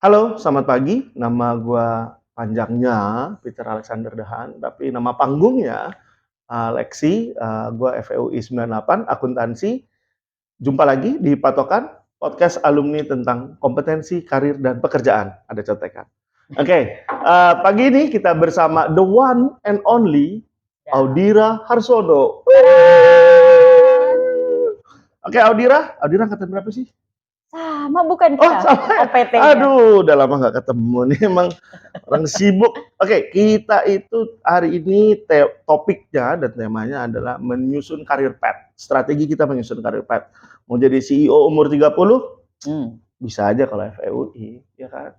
Halo, selamat pagi. Nama gua panjangnya Peter Alexander Dahan, tapi nama panggungnya Lexi. Gua FEUI 98, akuntansi. Jumpa lagi di Patokan, podcast alumni tentang kompetensi, karir, dan pekerjaan. Ada contekan. Oke, pagi ini kita bersama the one and only Audira Harsono. Oke, Audira angkatan berapa sih? Sama bukan Oh, kita sama ya? OPT-nya. Aduh, udah lama nggak ketemu nih, emang orang sibuk. Oke, kita itu hari ini topiknya dan temanya adalah menyusun karir path. Strategi kita menyusun karir path. Mau jadi CEO umur 30? Bisa aja kalau FEUI, ya kan?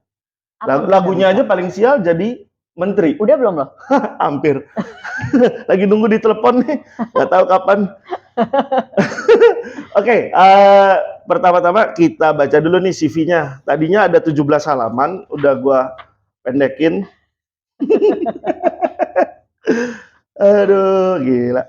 Lagunya aja paling sial jadi menteri. Udah belum loh? Hampir. Lagi nunggu di telepon nih, nggak tahu kapan. Oke, pertama-tama kita baca dulu nih CV-nya. Tadinya ada 17 halaman, udah gua pendekin. Aduh, gila.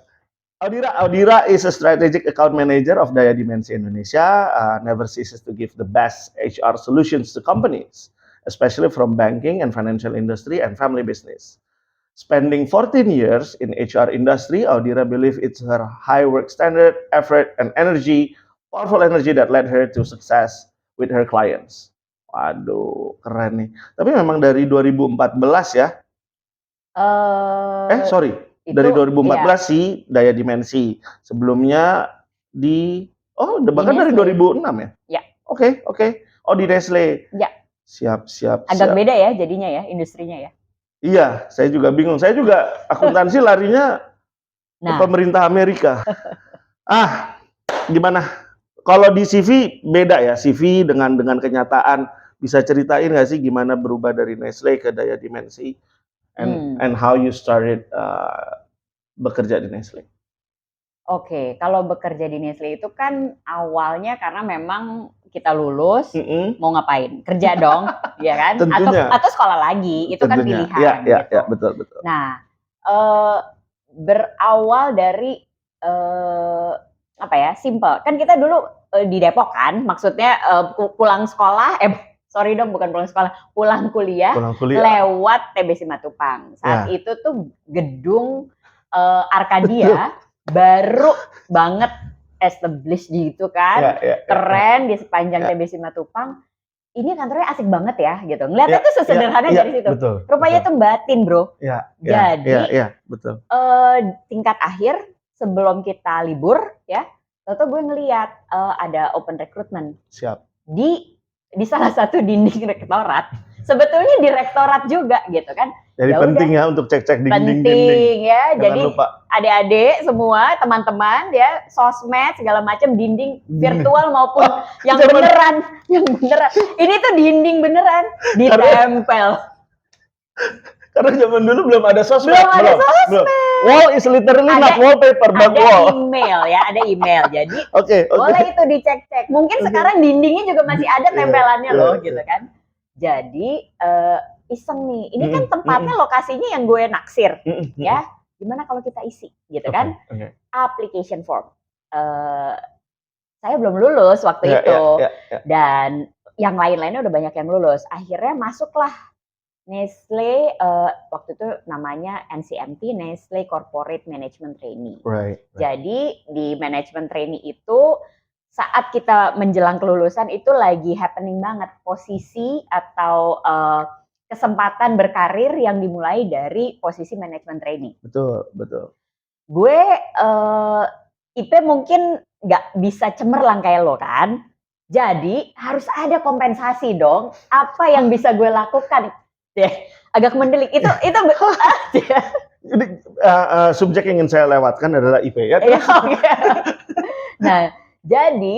Audira is a strategic account manager of Daya Dimensi Indonesia, never ceases to give the best HR solutions to companies, especially from banking and financial industry and family business. Spending 14 years in HR industry, Audira believes it's her high work standard, effort, and energy, powerful energy that led her to success with her clients. Waduh, keren nih. Tapi memang dari 2014 ya? Sorry. Dari 2014 sih Daya Dimensi. Sebelumnya bahkan dari 2006 ya? Ya. Oke. Oh, di Nestle. Ya. Siap. Agak beda ya jadinya ya, industrinya ya. Iya, saya juga bingung. Saya juga akuntansi larinya ke pemerintah Amerika. Gimana? Kalau di CV beda ya, CV dengan kenyataan. Bisa ceritain nggak sih gimana berubah dari Nestle ke Daya Dimensi? And how you started bekerja di Nestle? Oke, kalau bekerja di Nestle itu kan awalnya karena memang kita lulus, mau ngapain? Kerja dong, ya kan? Tentunya. Atau sekolah lagi, itu kan pilihan. Iya, betul. Nah, berawal dari simple. Kan kita dulu di Depok kan, maksudnya pulang sekolah, pulang kuliah lewat TB Simatupang. Saat itu tuh gedung Arcadia baru banget established gitu kan, keren di sepanjang TB Simatupang. Ini kantornya asik banget ya gitu. Ngeliatnya tuh sesederhana dari situ. Rupanya tuh batin, bro. Jadi betul. Tingkat akhir sebelum kita libur ya, lalu gue ngeliat ada open recruitment. Siap. Di salah satu dinding rektorat. Sebetulnya di rektorat juga gitu kan. Jadi penting ya untuk cek-cek dinding-dinding. Penting ya. Jangan jadi lupa. Adik-adik semua, teman-teman ya, sosmed segala macam, dinding virtual maupun yang beneran. Ini tuh dinding beneran ditempel. Karena zaman dulu belum ada sosmed. Belum. Wall is literally not wallpaper, but wall. Ada email. Jadi Oke. boleh itu dicek-cek. Mungkin sekarang dindingnya juga masih ada tempelannya loh, gitu kan. Jadi iseng nih. Ini kan tempatnya lokasinya yang gue naksir, ya. Gimana kalau kita isi, gitu kan? Application form. Saya belum lulus waktu itu, dan yang lain-lainnya udah banyak yang lulus. Akhirnya masuklah Nestle, waktu itu namanya NCMT, Nestle Corporate Management Trainee. Right. Jadi di Management Trainee itu saat kita menjelang kelulusan itu lagi happening banget posisi atau kesempatan berkarir yang dimulai dari posisi Management Trainee. Betul. Gue IP mungkin nggak bisa cemerlang kayak lo kan. Jadi harus ada kompensasi dong. Apa yang bisa gue lakukan? Agak mendelik itu Jadi subjek yang ingin saya lewatkan adalah IP ya. Nah, jadi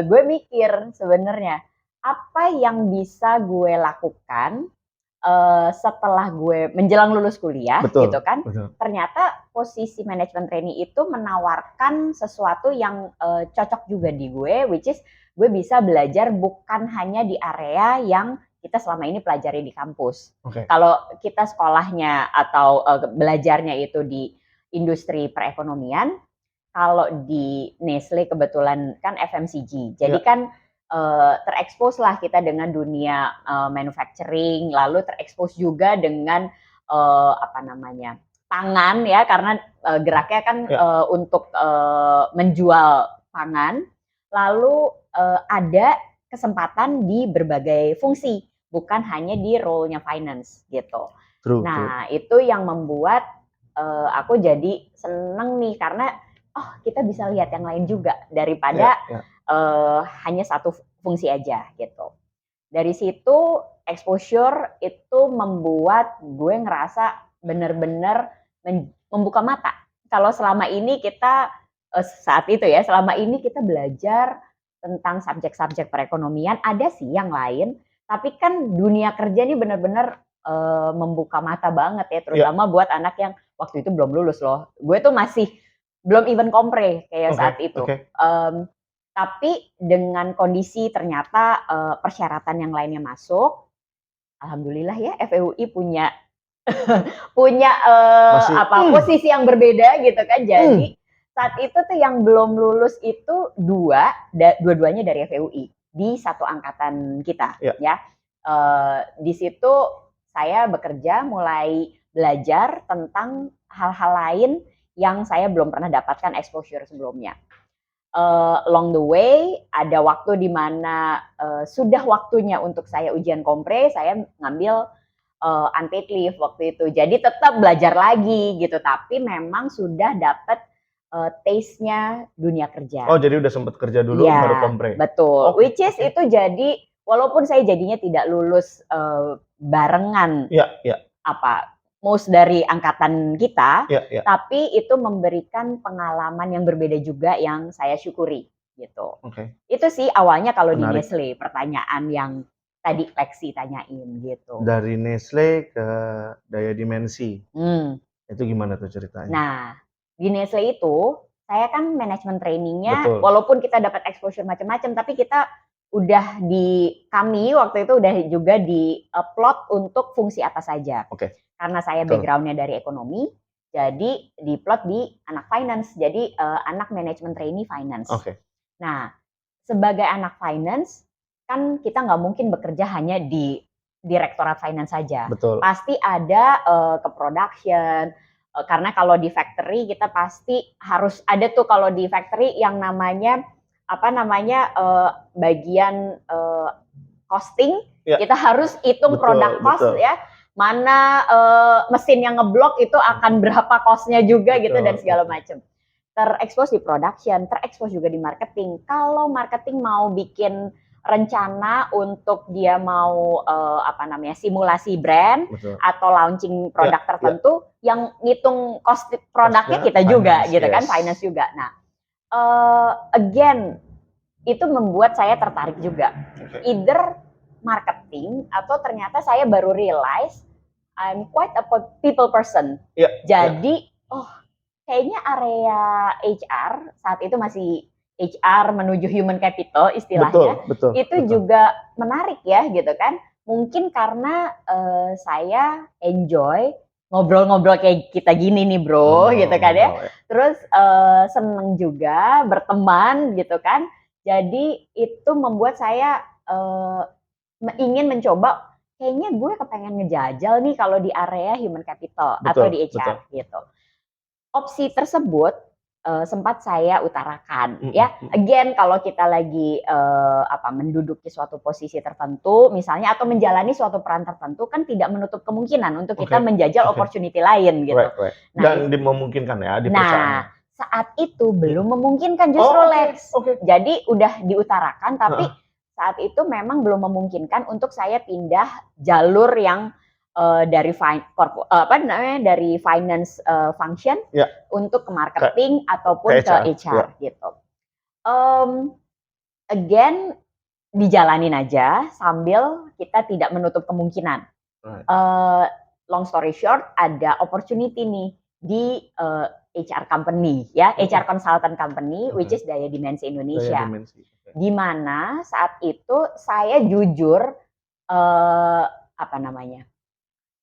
gue mikir sebenarnya apa yang bisa gue lakukan setelah gue menjelang lulus kuliah, gitu kan? Betul. Ternyata posisi manajemen trainee itu menawarkan sesuatu yang cocok juga di gue, which is gue bisa belajar bukan hanya di area yang kita selama ini pelajari di kampus. Kalau kita sekolahnya atau belajarnya itu di industri perekonomian, kalau di Nestle kebetulan kan FMCG. Jadi kan terekspos lah kita dengan dunia manufacturing, lalu terekspos juga dengan pangan ya, karena geraknya kan untuk menjual pangan, lalu ada kesempatan di berbagai fungsi, bukan hanya di role-nya finance gitu. Nah, itu yang membuat aku jadi seneng nih, karena kita bisa lihat yang lain juga daripada hanya satu fungsi aja gitu. Dari situ exposure itu membuat gue ngerasa bener-bener membuka mata. Kalau selama ini kita selama ini kita belajar tentang subjek-subjek perekonomian, ada sih yang lain, tapi kan dunia kerja ini bener-bener membuka mata banget ya, terutama buat anak yang waktu itu belum lulus loh. Gue tuh masih belum even kompre kayak saat itu. Tapi dengan kondisi ternyata persyaratan yang lainnya masuk, alhamdulillah ya FEUI punya posisi yang berbeda gitu kan. Jadi saat itu tuh yang belum lulus itu dua-duanya dari FEUI di satu angkatan kita ya. Di situ saya bekerja, mulai belajar tentang hal-hal lain yang saya belum pernah dapatkan exposure sebelumnya. Along the way ada waktu di mana sudah waktunya untuk saya ujian kompre, saya ngambil unpaid leave waktu itu. Jadi tetap belajar lagi gitu, tapi memang sudah dapat taste-nya dunia kerja. Oh, jadi udah sempat kerja dulu baru kompre. Betul. Which is itu jadi walaupun saya jadinya tidak lulus barengan most dari angkatan kita, tapi itu memberikan pengalaman yang berbeda juga yang saya syukuri gitu. Itu sih awalnya kalau di Nestle, pertanyaan yang tadi Lexi tanyain gitu. Dari Nestle ke Daya Dimensi, itu gimana tuh ceritanya? Nah, di Nestle itu saya kan manajemen trainingnya, walaupun kita dapat exposure macam-macam, tapi kita kami waktu itu udah juga di plot untuk fungsi apa saja. Karena saya backgroundnya dari ekonomi, jadi di plot di anak finance, jadi anak manajemen trainee finance. Nah, sebagai anak finance, kan kita nggak mungkin bekerja hanya di direktorat finance saja. Pasti ada ke production, karena kalau di factory kita pasti harus ada tuh, kalau di factory yang namanya bagian costing, kita harus hitung product cost ya, mana mesin yang ngeblok itu akan berapa costnya juga gitu dan segala macam. Terekspos di production, terekspos juga di marketing. Kalau marketing mau bikin rencana untuk dia mau simulasi brand atau launching produk tertentu, yang ngitung cost produknya kita juga gitu kan, finance juga. Nah, again itu membuat saya tertarik juga. Either marketing atau ternyata saya baru realize I'm quite a people person. Jadi kayaknya area HR saat itu masih HR menuju human capital istilahnya, itu juga menarik ya gitu kan. Mungkin karena saya enjoy ngobrol-ngobrol kayak kita gini nih bro, gitu kan ya. Terus seneng juga berteman gitu kan. Jadi itu membuat saya ingin mencoba, kayaknya gue kepengen ngejajal nih kalau di area human capital atau di HR gitu. Opsi tersebut sempat saya utarakan ya. Again, kalau kita lagi menduduki suatu posisi tertentu misalnya, atau menjalani suatu peran tertentu, kan tidak menutup kemungkinan untuk kita menjajal opportunity lain gitu. Dan dimungkinkan ya di perusahaan. Nah, saat itu belum memungkinkan justru Lex. Jadi udah diutarakan, tapi saat itu memang belum memungkinkan untuk saya pindah jalur yang dari dari finance function untuk ke marketing ataupun ke HR gitu. Again, dijalanin aja sambil kita tidak menutup kemungkinan. Long story short, ada opportunity nih di HR company ya, HR consultant company, which is Daya Dimensi Indonesia. Di mana saat itu saya jujur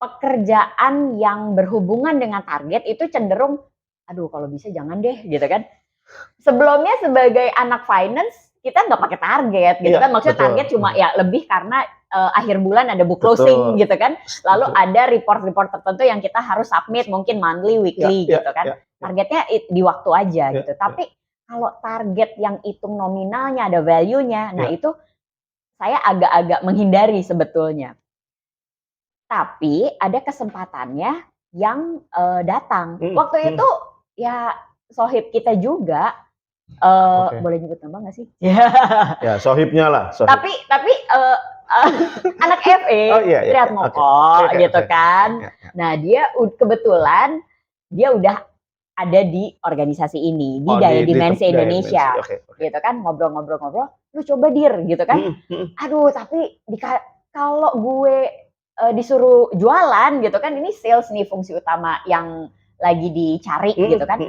pekerjaan yang berhubungan dengan target itu cenderung, aduh kalau bisa jangan deh gitu kan. Sebelumnya sebagai anak finance, kita nggak pakai target gitu kan, maksudnya betul. target cuma ya lebih karena akhir bulan ada book closing gitu kan, lalu ada report-report tertentu yang kita harus submit mungkin monthly, weekly gitu kan, targetnya di waktu aja gitu. Tapi kalau target yang hitung nominalnya ada value-nya, nah itu saya agak-agak menghindari sebetulnya. Tapi ada kesempatannya yang datang. Waktu itu ya sohib kita juga, boleh nyebut nama nggak sih? Ya sohibnya lah. Tapi anak FA, Triatmoko gitu kan. Nah dia kebetulan dia udah ada di organisasi ini, di Daya Dimensi Indonesia, gitu kan, ngobrol-ngobrol, lu coba dir, gitu kan. Aduh, tapi kalau gue disuruh jualan, gitu kan, ini sales nih fungsi utama yang lagi dicari, gitu kan.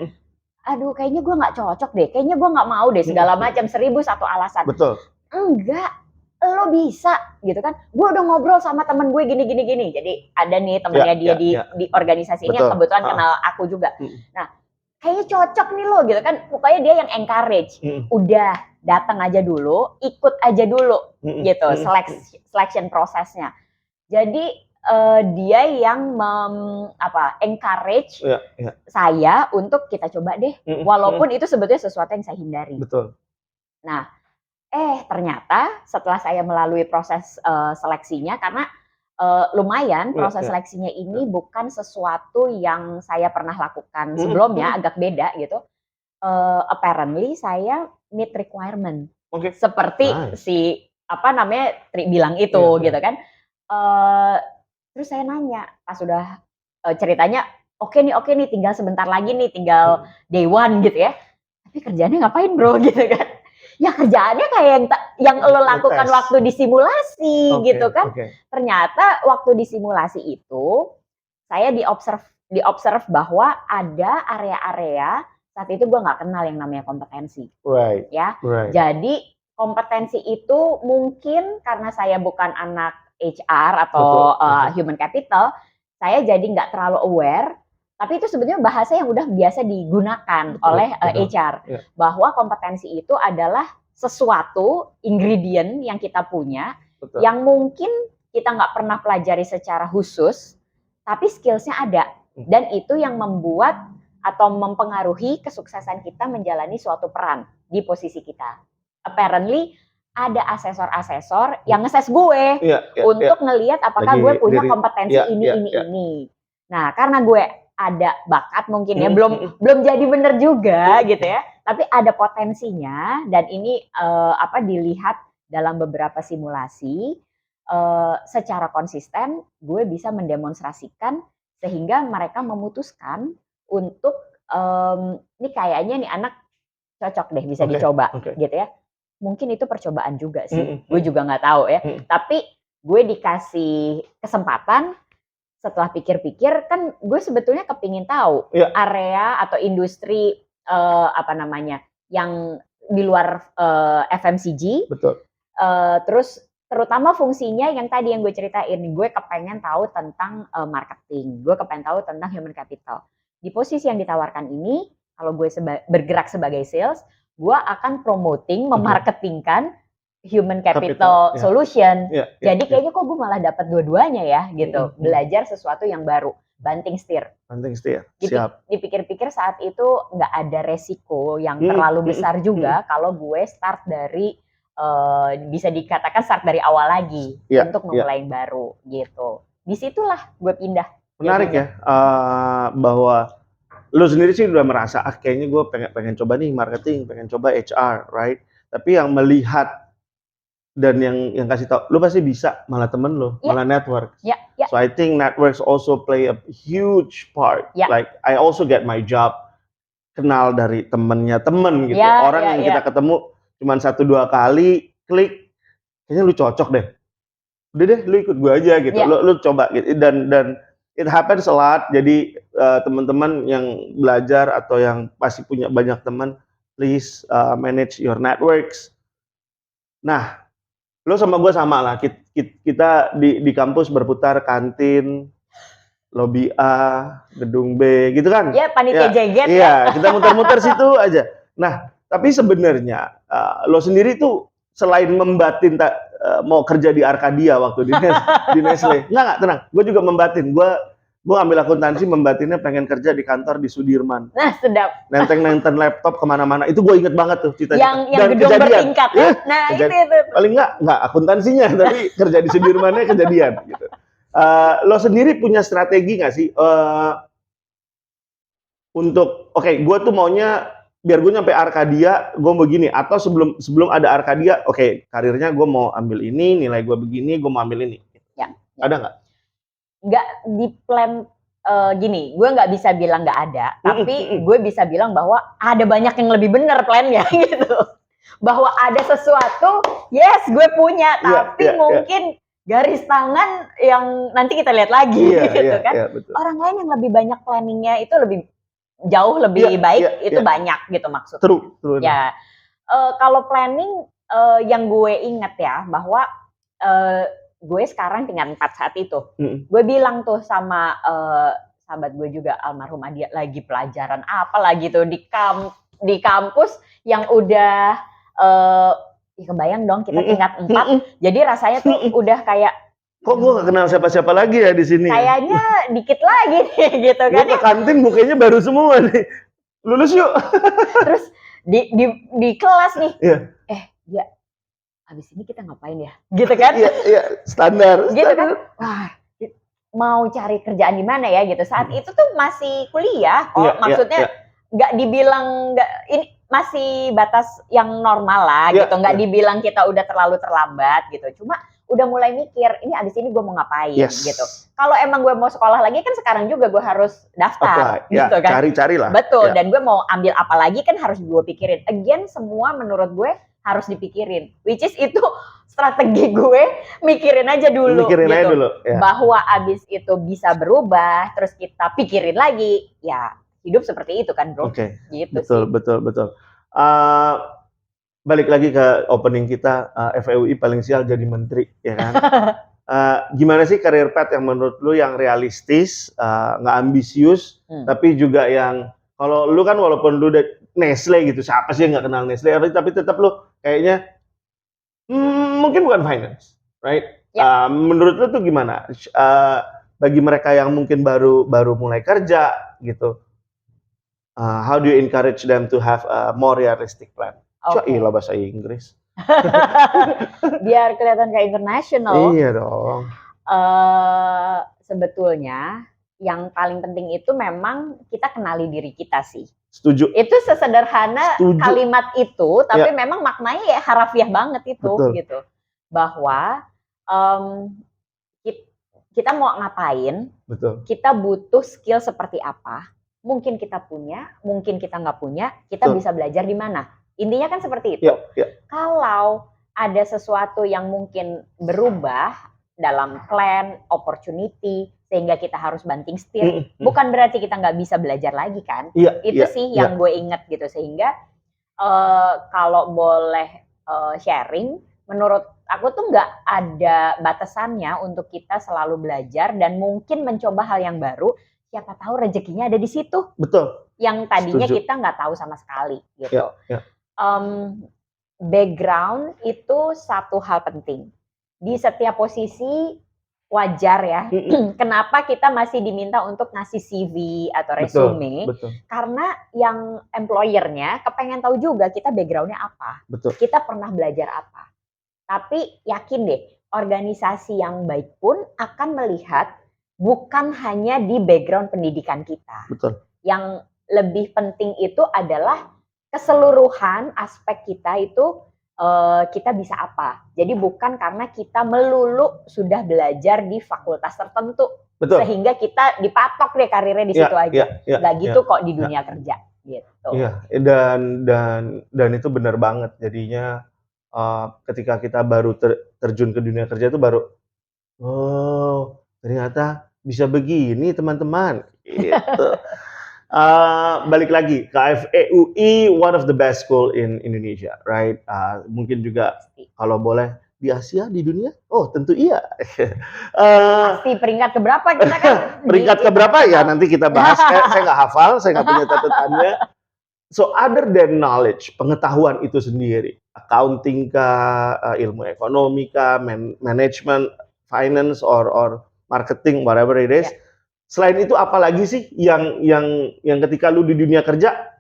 Aduh, kayaknya gue nggak cocok deh, kayaknya gue nggak mau deh, segala macam 1001 alasan. Betul. Enggak, lo bisa, gitu kan. Gue udah ngobrol sama temen gue gini. Jadi ada nih temennya dia di organisasi ini yang kebetulan kenal aku juga. Nah, kayaknya cocok nih lo, gitu kan. Pokoknya dia yang encourage. Udah, datang aja dulu, ikut aja dulu, gitu, selection prosesnya. Jadi dia yang encourage saya untuk kita coba deh, walaupun itu sebetulnya sesuatu yang saya hindari. Betul. Nah, ternyata setelah saya melalui proses seleksinya, karena lumayan proses seleksinya ini bukan sesuatu yang saya pernah lakukan sebelumnya, agak beda gitu. Apparently saya meet requirement, seperti si Tri bilang itu, gitu kan. Terus saya nanya, pas sudah ceritanya, oke nih, tinggal sebentar lagi nih, tinggal day one gitu ya. Tapi kerjaannya ngapain bro, gitu kan? Ya kerjaannya kayak yang lo lakukan waktu di simulasi, gitu kan? Ternyata waktu di simulasi itu, saya diobserve bahwa ada area-area saat itu gue nggak kenal yang namanya kompetensi, ya. Jadi kompetensi itu mungkin karena saya bukan anak HR atau human capital, saya jadi nggak terlalu aware. Tapi itu sebenarnya bahasa yang udah biasa digunakan oleh HR, bahwa kompetensi itu adalah sesuatu ingredient yang kita punya, yang mungkin kita nggak pernah pelajari secara khusus, tapi skillsnya ada, dan itu yang membuat atau mempengaruhi kesuksesan kita menjalani suatu peran di posisi kita. Apparently ada asesor-asesor yang ngeses gue untuk ngelihat apakah gue punya kompetensi ini. Nah, karena gue ada bakat mungkin ya, belum jadi bener juga gitu ya, tapi ada potensinya, dan ini dilihat dalam beberapa simulasi secara konsisten gue bisa mendemonstrasikan sehingga mereka memutuskan untuk ini kayaknya nih anak cocok deh bisa dicoba gitu ya. Mungkin itu percobaan juga sih, gue juga nggak tahu ya. Tapi gue dikasih kesempatan, setelah pikir-pikir kan gue sebetulnya kepingin tahu area atau industri yang di luar FMCG. Betul. Terus terutama fungsinya yang tadi yang gue ceritain, gue kepengen tahu tentang marketing, gue kepengen tahu tentang human capital. Di posisi yang ditawarkan ini, kalau gue bergerak sebagai sales, gue akan memarketingkan human capital solution. Jadi kayaknya kok gue malah dapat dua-duanya ya gitu. Belajar sesuatu yang baru. Banting setir. Siap. Dipikir-pikir saat itu nggak ada resiko yang terlalu besar juga kalau gue start dari bisa dikatakan start dari awal lagi untuk memulai yang baru gitu. Disitulah gue pindah. Menarik ya, bahwa lu sendiri sih udah merasa kayaknya gue pengen coba nih marketing, pengen coba HR, right? Tapi yang melihat dan yang kasih tau, lu pasti bisa, malah temen lu, malah network. So I think networks also play a huge part. Like I also get my job kenal dari temennya temen gitu. Orang yang kita ketemu cuma 1-2 kali, klik, kayaknya lu cocok deh. Udah deh, lu ikut gue aja gitu. Lu coba gitu. Dan it happens a lot. Jadi teman-teman yang belajar atau yang pasti punya banyak teman, please manage your networks. Nah, lo sama gue sama lah. Kita di kampus berputar kantin, lobi A, gedung B, gitu kan? Panitia jeget. Iya, kita muter-muter situ aja. Nah, Tapi sebenarnya lo sendiri tuh selain membatin mau kerja di Arcadia waktu di Nestle, nggak tenang, gue juga membatin, gue ambil akuntansi, membatinnya pengen kerja di kantor di Sudirman. Nah, sedap. Nenteng laptop kemana-mana, itu gue inget banget tuh cita-cita. Yang gedung bertingkat ya? Nah, itu. Paling nggak akuntansinya, tapi kerja di Sudirmannya kejadian gitu. Lo sendiri punya strategi nggak sih untuk gue tuh maunya biar gue nyampe Arcadia gue begini, atau sebelum ada Arcadia karirnya gue mau ambil ini, nilai gue begini, gue mau ambil ini. Ya. Ada nggak? Nggak di plan gini, gue nggak bisa bilang nggak ada, tapi gue bisa bilang bahwa ada banyak yang lebih benar plannya gitu. Bahwa ada sesuatu, yes gue punya, tapi mungkin garis tangan yang nanti kita lihat lagi gitu kan. Betul. Orang lain yang lebih banyak planningnya itu jauh lebih baik, itu banyak gitu maksudnya. True. Ya, kalau planning yang gue ingat ya bahwa gue sekarang tingkat 4 saat itu. Gue bilang tuh sama sahabat gue juga almarhum Adia, lagi pelajaran apa lagi tuh di kampus yang udah kebayang dong kita tingkat 4. Jadi rasanya tuh udah kayak kok gue gak kenal siapa-siapa lagi ya di sini. Kayaknya dikit lagi nih gitu kan. Gue ke kantin bukanya baru semua nih. Lulus yuk. Terus di kelas nih. Iya. Habis ini kita ngapain ya? Gitu kan? Iya, standar. Gitu kan? Wah, mau cari kerjaan di mana ya gitu. Saat itu tuh masih kuliah. Maksudnya nggak dibilang ini masih batas yang normal lah gitu. Nggak dibilang kita udah terlalu terlambat gitu. Cuma udah mulai mikir, ini abis ini gue mau ngapain gitu. Kalau emang gue mau sekolah lagi kan sekarang juga gue harus daftar gitu kan. Cari-cari lah. Betul, dan gue mau ambil apa lagi kan harus gue pikirin. Again, semua menurut gue harus dipikirin. Which is itu strategi gue, mikirin aja dulu gitu. Bahwa abis itu bisa berubah, terus kita pikirin lagi, ya hidup seperti itu kan bro. Gitu betul, sih. Betul. Balik lagi ke opening kita, FEUI paling sial jadi menteri, ya kan? Gimana sih career path yang menurut lu yang realistis, nggak ambisius, tapi juga yang kalau lu kan walaupun lu udah Nestle gitu, siapa sih yang nggak kenal Nestle, tapi tetap lu kayaknya mungkin bukan finance, right? Menurut lu tuh gimana? Bagi mereka yang mungkin baru mulai kerja gitu, how do you encourage them to have a more realistic plan? Iyalah bahasa Inggris. Biar kelihatan kayak internasional. Iya dong. Sebetulnya yang paling penting itu memang kita kenali diri kita sih. Setuju. Itu sesederhana kalimat itu, tapi memang maknanya ya harafiah banget itu. Betul. Gitu. Bahwa kita mau ngapain, kita butuh skill seperti apa. Mungkin kita punya, mungkin kita nggak punya, kita bisa belajar di mana. Intinya kan seperti itu. Kalau ada sesuatu yang mungkin berubah dalam plan, opportunity, sehingga kita harus banting setir, bukan berarti kita nggak bisa belajar lagi kan. Itu sih yang gue inget gitu. Sehingga kalau boleh sharing, menurut aku tuh nggak ada batasannya untuk kita selalu belajar dan mungkin mencoba hal yang baru. Siapa tahu rezekinya ada di situ. Betul. Yang tadinya kita nggak tahu sama sekali gitu. Background itu satu hal penting. Di setiap posisi wajar ya. Kenapa kita masih diminta untuk ngasih CV atau resume? Betul. Karena yang employer-nya kepengen tahu juga kita background-nya apa. Betul. Kita pernah belajar apa. Tapi yakin deh, organisasi yang baik pun akan melihat bukan hanya di background pendidikan kita. Betul. Yang lebih penting itu adalah keseluruhan aspek kita itu kita bisa apa. Jadi bukan karena kita melulu sudah belajar di fakultas tertentu. Betul. Sehingga kita dipatok deh karirnya di situ aja. Nggak gitu kok di dunia kerja. Gitu. Iya, dan itu benar banget. Jadinya ketika kita baru terjun ke dunia kerja itu baru, oh ternyata bisa begini teman-teman. Gitu. Balik lagi ke FEUI, one of the best school in Indonesia, right? Mungkin juga kalau boleh di Asia, di dunia? Oh tentu iya. Pasti peringkat keberapa kita kan? Peringkat keberapa ya nanti kita bahas. Saya nggak hafal, saya nggak punya catatannya. So other than knowledge, pengetahuan itu sendiri, accounting kah, ilmu ekonomi kah, management, finance or marketing, whatever it is. Ya. Selain itu apalagi sih yang ketika lu di dunia kerja,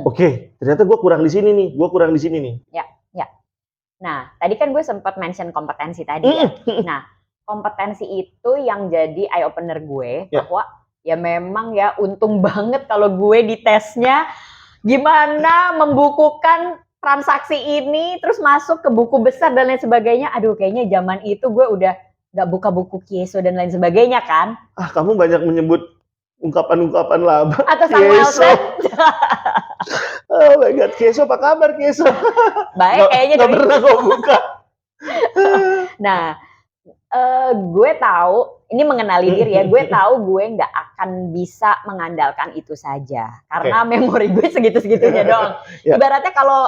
oke, ternyata gue kurang di sini nih. Ya. Nah, tadi kan gue sempat mention kompetensi tadi ya. Nah, kompetensi itu yang jadi eye opener gue bahwa ya memang ya untung banget kalau gue di tesnya gimana membukukan transaksi ini terus masuk ke buku besar dan lain sebagainya. Aduh, kayaknya zaman itu gue udah gak buka buku Kieso dan lain sebagainya kan. Kamu banyak menyebut ungkapan-ungkapan lama. Atau Samuel Set. Oh my God, Kieso apa kabar Kieso? Baik, kayaknya gak pernah kau buka. Nah, gue tahu, ini mengenali diri ya, gue tahu gue nggak akan bisa mengandalkan itu saja. Karena memori gue segitu-segitunya dong. Ibaratnya kalau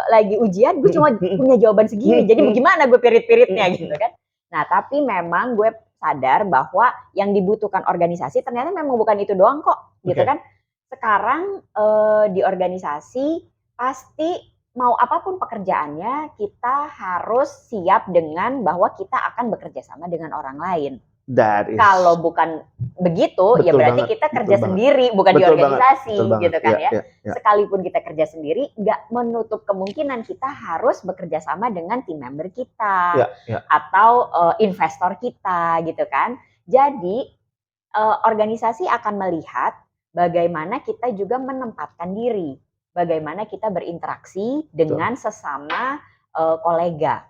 lagi ujian, gue cuma punya jawaban segini. Jadi bagaimana gue pirit-piritnya gitu kan. Nah, tapi memang gue sadar bahwa yang dibutuhkan organisasi ternyata memang bukan itu doang kok. Gitu kan. Sekarang di organisasi pasti mau apapun pekerjaannya, kita harus siap dengan bahwa kita akan bekerja sama dengan orang lain. Kalau bukan begitu, ya berarti kita kerja sendiri, bukan di organisasi, gitu kan ya. Sekalipun kita kerja sendiri, nggak menutup kemungkinan kita harus bekerja sama dengan tim member kita atau investor kita, gitu kan. Jadi organisasi akan melihat bagaimana kita juga menempatkan diri. Bagaimana kita berinteraksi dengan sesama kolega.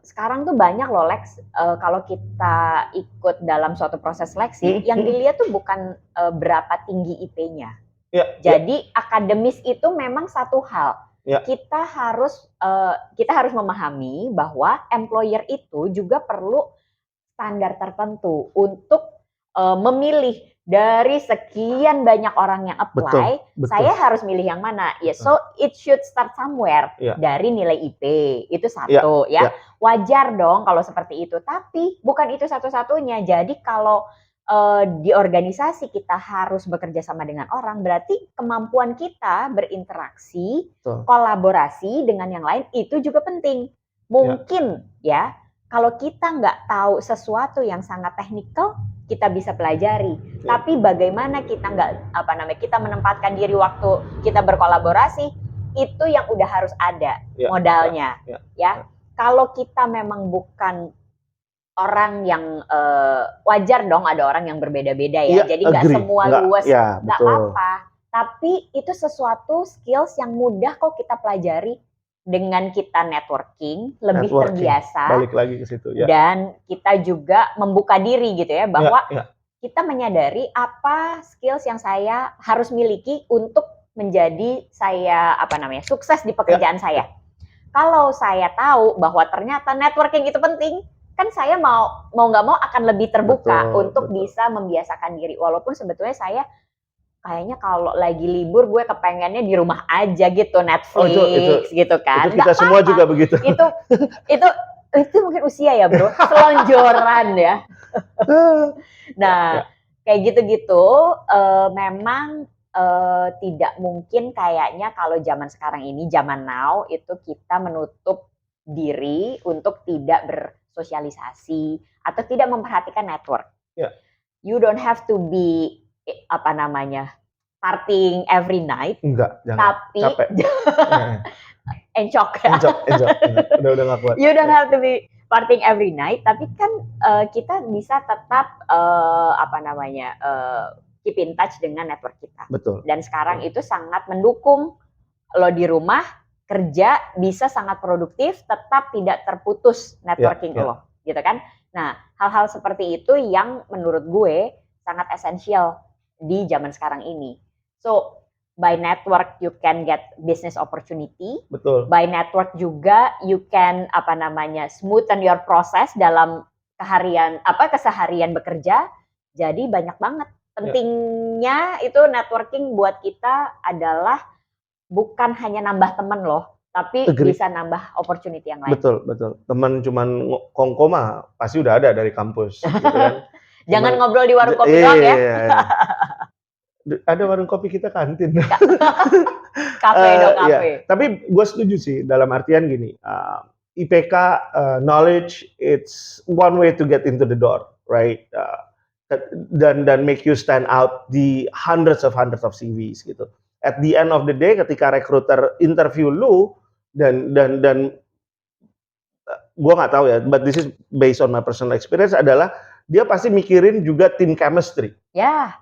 Sekarang tuh banyak loh Lex, kalau kita ikut dalam suatu proses seleksi, yang dilihat tuh bukan berapa tinggi IP-nya. Jadi akademis itu memang satu hal. Kita harus memahami bahwa employer itu juga perlu standar tertentu untuk memilih dari sekian banyak orang yang apply, betul. Saya harus milih yang mana? Ya, so it should start somewhere dari nilai IP. Itu satu ya. Wajar dong kalau seperti itu. Tapi bukan itu satu-satunya. Jadi kalau di organisasi kita harus bekerja sama dengan orang, berarti kemampuan kita berinteraksi, kolaborasi dengan yang lain itu juga penting. Mungkin ya, kalau kita nggak tahu sesuatu yang sangat teknikal, kita bisa pelajari. Tapi bagaimana kita kita menempatkan diri waktu kita berkolaborasi, itu yang udah harus ada modalnya. Ya. Kalau kita memang bukan orang yang wajar dong, ada orang yang berbeda-beda ya. Jadi nggak semua luas, nggak apa-apa. Tapi itu sesuatu skills yang mudah kok kita pelajari. Dengan kita networking lebih terbiasa, balik lagi ke situ dan kita juga membuka diri gitu ya, bahwa kita menyadari apa skills yang saya harus miliki untuk menjadi saya sukses di pekerjaan saya. Kalau saya tahu bahwa ternyata networking itu penting, kan saya mau nggak mau akan lebih terbuka untuk bisa membiasakan diri, walaupun sebetulnya saya kayaknya kalau lagi libur gue kepengennya di rumah aja gitu, Netflix gitu kan. Itu kita semua juga begitu. Itu mungkin usia ya bro, selonjoran ya. Nah kayak gitu-gitu memang tidak mungkin kayaknya kalau zaman sekarang ini, zaman now itu kita menutup diri untuk tidak bersosialisasi atau tidak memperhatikan network. You don't have to be partying every night. Enggak, jangan. Tapi capek. Encok. Udah gak kuat. You don't have to be partying every night, tapi kan kita bisa tetap keep in touch dengan network kita. Betul. Dan sekarang itu sangat mendukung lo di rumah kerja bisa sangat produktif, tetap tidak terputus networking lo, gitu kan? Nah, hal-hal seperti itu yang menurut gue sangat esensial di zaman sekarang ini. So, by network you can get business opportunity. Betul. By network juga you can smoothen your process dalam keseharian bekerja. Jadi banyak banget. Pentingnya itu networking buat kita adalah bukan hanya nambah teman loh, tapi bisa nambah opportunity yang lain. Betul. Teman cuman kongko mah pasti udah ada dari kampus gitu kan. Jangan ngobrol di warung kopi doang ya. Ada warung kopi kita kantin. Kafe dong, Iya. kafe. Tapi gue setuju sih dalam artian gini, IPK, knowledge, it's one way to get into the door, right? Dan make you stand out di hundreds of CVs gitu. At the end of the day, ketika recruiter interview lu dan gue nggak tahu ya, but this is based on my personal experience, adalah dia pasti mikirin juga team chemistry. Ya.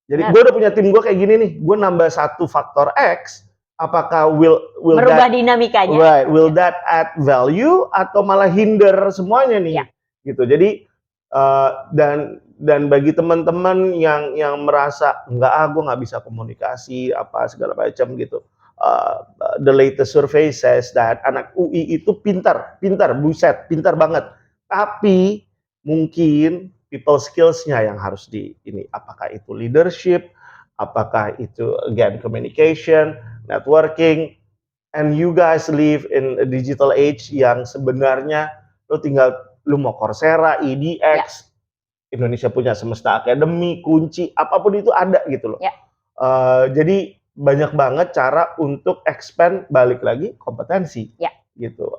Jadi gue udah punya tim gue kayak gini nih, gue nambah satu faktor X, apakah will merubah dinamikanya? Right, will that add value atau malah hinder semuanya nih? Gitu. Jadi dan bagi teman-teman yang merasa gue nggak bisa komunikasi apa segala macam gitu. The latest survey says that anak UI itu pintar, buset, pintar banget. Tapi mungkin people skills-nya yang harus apakah itu leadership, apakah itu again communication, networking, and you guys live in a digital age yang sebenarnya lu mau Coursera, EDX, Indonesia punya Semesta Academy, Kunci, apapun itu ada gitu loh. Jadi banyak banget cara untuk expand, balik lagi kompetensi, gitu.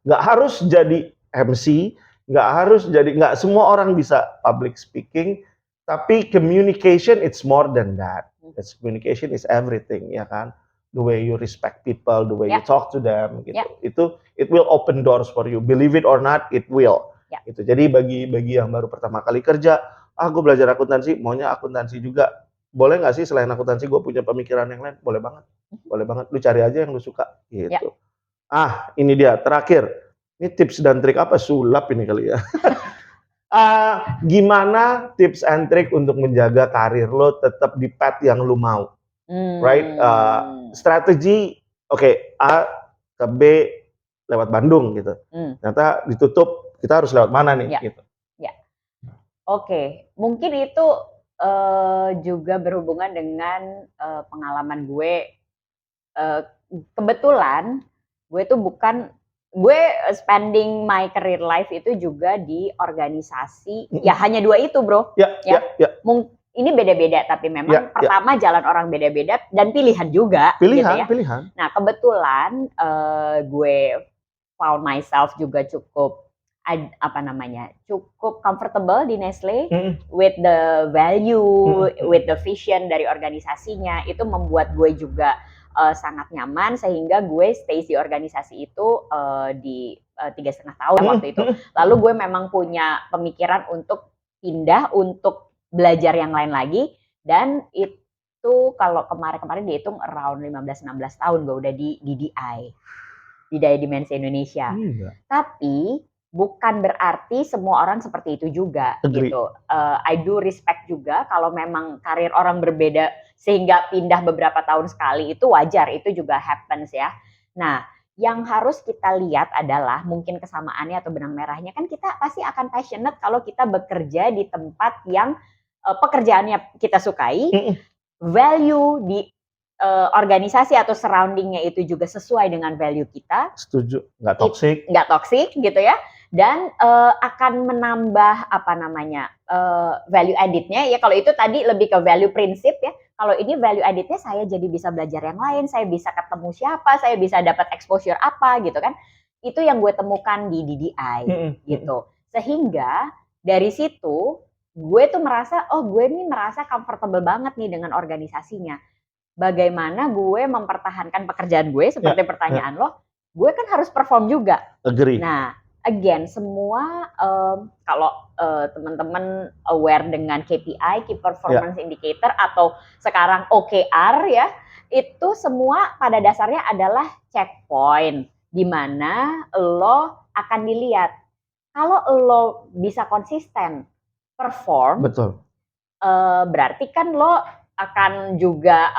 Nggak harus jadi MC, nggak semua orang bisa public speaking, tapi communication it's more than that. It's communication is everything, ya kan? The way you respect people, the way you talk to them, gitu. It will open doors for you. Believe it or not, it will. Gitu. Jadi bagi yang baru pertama kali kerja, gue belajar akuntansi, maunya akuntansi juga. Boleh nggak sih selain akuntansi gue punya pemikiran yang lain? Boleh banget. Boleh banget. Lu cari aja yang lu suka, gitu. Ini dia terakhir. Ini tips dan trik apa? Sulap ini kali ya. Gimana tips and trik untuk menjaga karir lo tetap di path yang lu mau? Right? Strategi, A ke B lewat Bandung gitu. Ternyata ditutup, kita harus lewat mana nih? Gitu. Mungkin itu juga berhubungan dengan pengalaman gue. Kebetulan gue spending my career life itu juga di organisasi, ya hanya 2 itu bro. Ini beda-beda, tapi memang pertama jalan orang beda-beda dan pilihan juga. Pilihan. Nah kebetulan gue found myself juga cukup comfortable di Nestle with the value, with the vision dari organisasinya. Itu membuat gue juga sangat nyaman, sehingga gue stay di organisasi itu di 3,5 tahun waktu itu. Lalu gue memang punya pemikiran untuk pindah, untuk belajar yang lain lagi, dan itu kalau kemarin dihitung around 15-16 tahun gue udah di DDI, di Daya Dimensi Indonesia. Tapi bukan berarti semua orang seperti itu juga. Gitu. I do respect juga kalau memang karir orang berbeda sehingga pindah beberapa tahun sekali, itu wajar, itu juga happens ya. Nah, yang harus kita lihat adalah mungkin kesamaannya atau benang merahnya, kan kita pasti akan passionate kalau kita bekerja di tempat yang pekerjaannya kita sukai, value di organisasi atau surroundingnya itu juga sesuai dengan value kita. Setuju, nggak toxic gitu ya. Dan akan menambah value added-nya ya. Kalau itu tadi lebih ke value prinsip ya. Kalau ini value added-nya, saya jadi bisa belajar yang lain, saya bisa ketemu siapa, saya bisa dapat exposure apa gitu kan. Itu yang gue temukan di DDI gitu. Sehingga dari situ gue tuh merasa, gue nih merasa comfortable banget nih dengan organisasinya. Bagaimana gue mempertahankan pekerjaan gue, seperti pertanyaan lo, gue kan harus perform juga. Agree. Nah, again, semua kalau teman-teman aware dengan KPI, Key Performance Indicator, atau sekarang OKR ya, itu semua pada dasarnya adalah checkpoint, di mana lo akan dilihat. Kalau lo bisa konsisten perform, berarti kan lo akan juga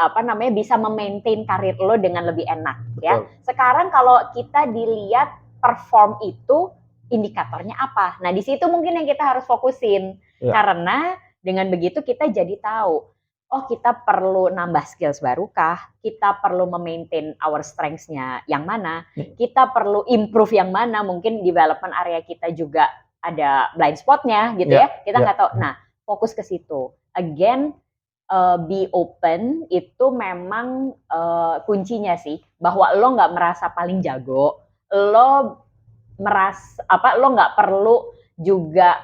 bisa memaintain karir lo dengan lebih enak. Ya. Sekarang kalau kita dilihat perform itu indikatornya apa? Nah, di situ mungkin yang kita harus fokusin. Karena dengan begitu kita jadi tahu, kita perlu nambah skills baru kah? Kita perlu memaintain our strengths-nya yang mana? Kita perlu improve yang mana? Mungkin development area kita juga ada blind spot-nya gitu ya. Kita nggak tahu. Nah, fokus ke situ. Again, be open itu memang kuncinya sih, bahwa lo nggak merasa paling jago, lo nggak perlu juga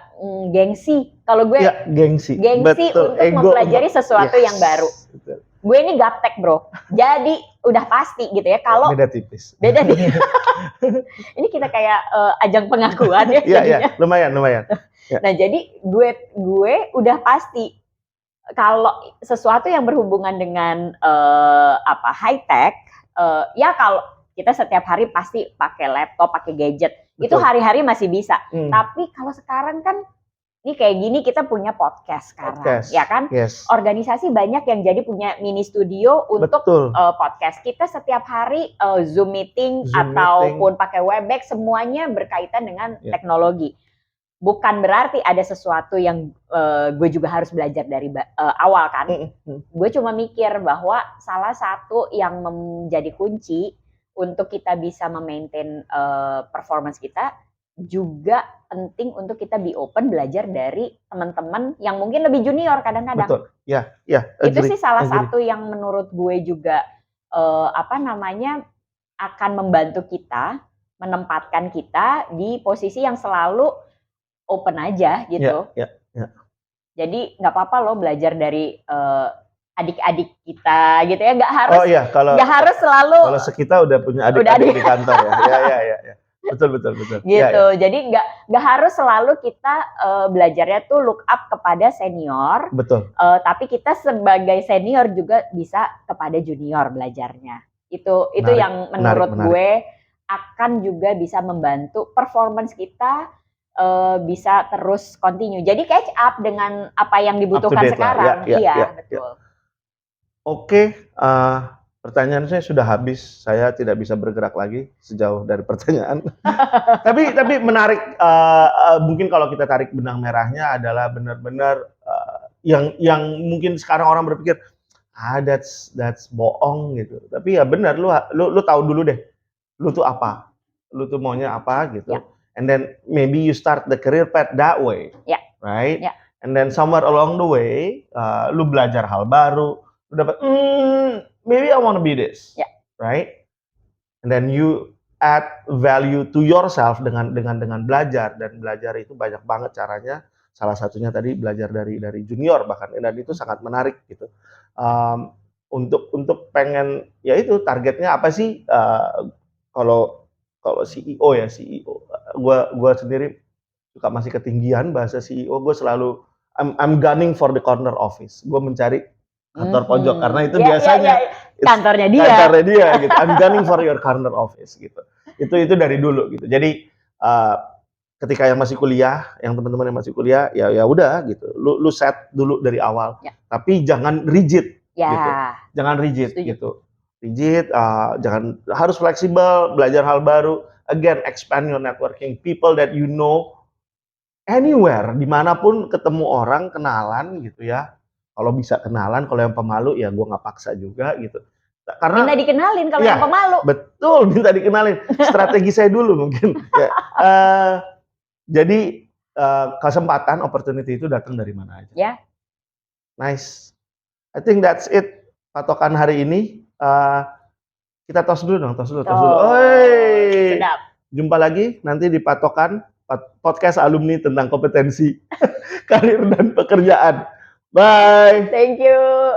gengsi. Kalau gue gengsi betul, untuk mempelajari sesuatu yang baru. Betul. Gue ini gaptek bro, jadi udah pasti gitu ya. Kalau beda tipis. Ini kita kayak ajang pengakuan ya. Iya, lumayan. Ya. Nah jadi gue udah pasti kalau sesuatu yang berhubungan dengan high tech, ya kalau kita setiap hari pasti pakai laptop, pakai gadget, betul, itu hari-hari masih bisa. Tapi kalau sekarang kan ini kayak gini, kita punya podcast sekarang, ya kan? Yes. Organisasi banyak yang jadi punya mini studio untuk podcast. Kita setiap hari Zoom meeting ataupun pakai Webex, semuanya berkaitan dengan teknologi. Bukan berarti ada sesuatu yang gue juga harus belajar dari awal kan. Gue cuma mikir bahwa salah satu yang menjadi kunci untuk kita bisa memaintain performance kita, juga penting untuk kita be open belajar dari teman-teman yang mungkin lebih junior kadang-kadang. Betul, ya. Itu sih salah satu yang menurut gue juga akan membantu kita, menempatkan kita di posisi yang selalu open aja gitu. Ya. Jadi nggak apa-apa lo belajar dari adik-adik kita gitu ya, nggak harus selalu. Kalau kita udah punya adik-adik di kantor ya. Betul. Gitu. Ya. Jadi nggak harus selalu kita belajarnya tuh look up kepada senior. Betul. Tapi kita sebagai senior juga bisa kepada junior belajarnya. Itu yang menurut gue akan juga bisa membantu performance kita bisa terus continue. Jadi catch up dengan apa yang dibutuhkan sekarang. Iya, betul. Oke, pertanyaan saya sudah habis. Saya tidak bisa bergerak lagi sejauh dari pertanyaan. tapi menarik. Mungkin kalau kita tarik benang merahnya adalah benar-benar yang mungkin sekarang orang berpikir that's bohong gitu. Tapi ya benar, lu tahu dulu deh, lu tuh apa, lu tuh maunya apa gitu. Yeah. And then maybe you start the career path that way, right? Yeah. And then somewhere along the way, lu belajar hal baru, lu dapat, maybe I want to be this, right? And then you add value to yourself dengan belajar, dan belajar itu banyak banget caranya. Salah satunya tadi belajar dari junior bahkan, dan itu sangat menarik gitu. Untuk pengen, ya itu targetnya apa sih? Kalau CEO, gue sendiri suka masih ketinggian bahasa CEO. Gue selalu I'm gunning for the corner office. Gue mencari kantor pojok karena itu biasanya kantornya dia gitu. I'm gunning for your corner office gitu. Itu dari dulu gitu. Jadi ketika yang masih kuliah, yang teman-teman yang masih kuliah, ya udah gitu. Lu set dulu dari awal. Tapi jangan rigid gitu. Jangan rigid gitu. Jangan, harus fleksibel, belajar hal baru. Again, expand your networking, people that you know anywhere, dimanapun ketemu orang, kenalan gitu ya. Kalau bisa kenalan, kalau yang pemalu ya gue nggak paksa juga gitu. Karena minta dikenalin kalau yang pemalu. Betul, minta dikenalin. Strategi saya dulu mungkin. Jadi kesempatan, opportunity itu datang dari mana aja. Ya. Nice. I think that's it patokan hari ini. Kita tos dulu dong, tos dulu. Sedap. Jumpa lagi nanti di patokan podcast alumni tentang kompetensi karir dan pekerjaan. Bye. Thank you.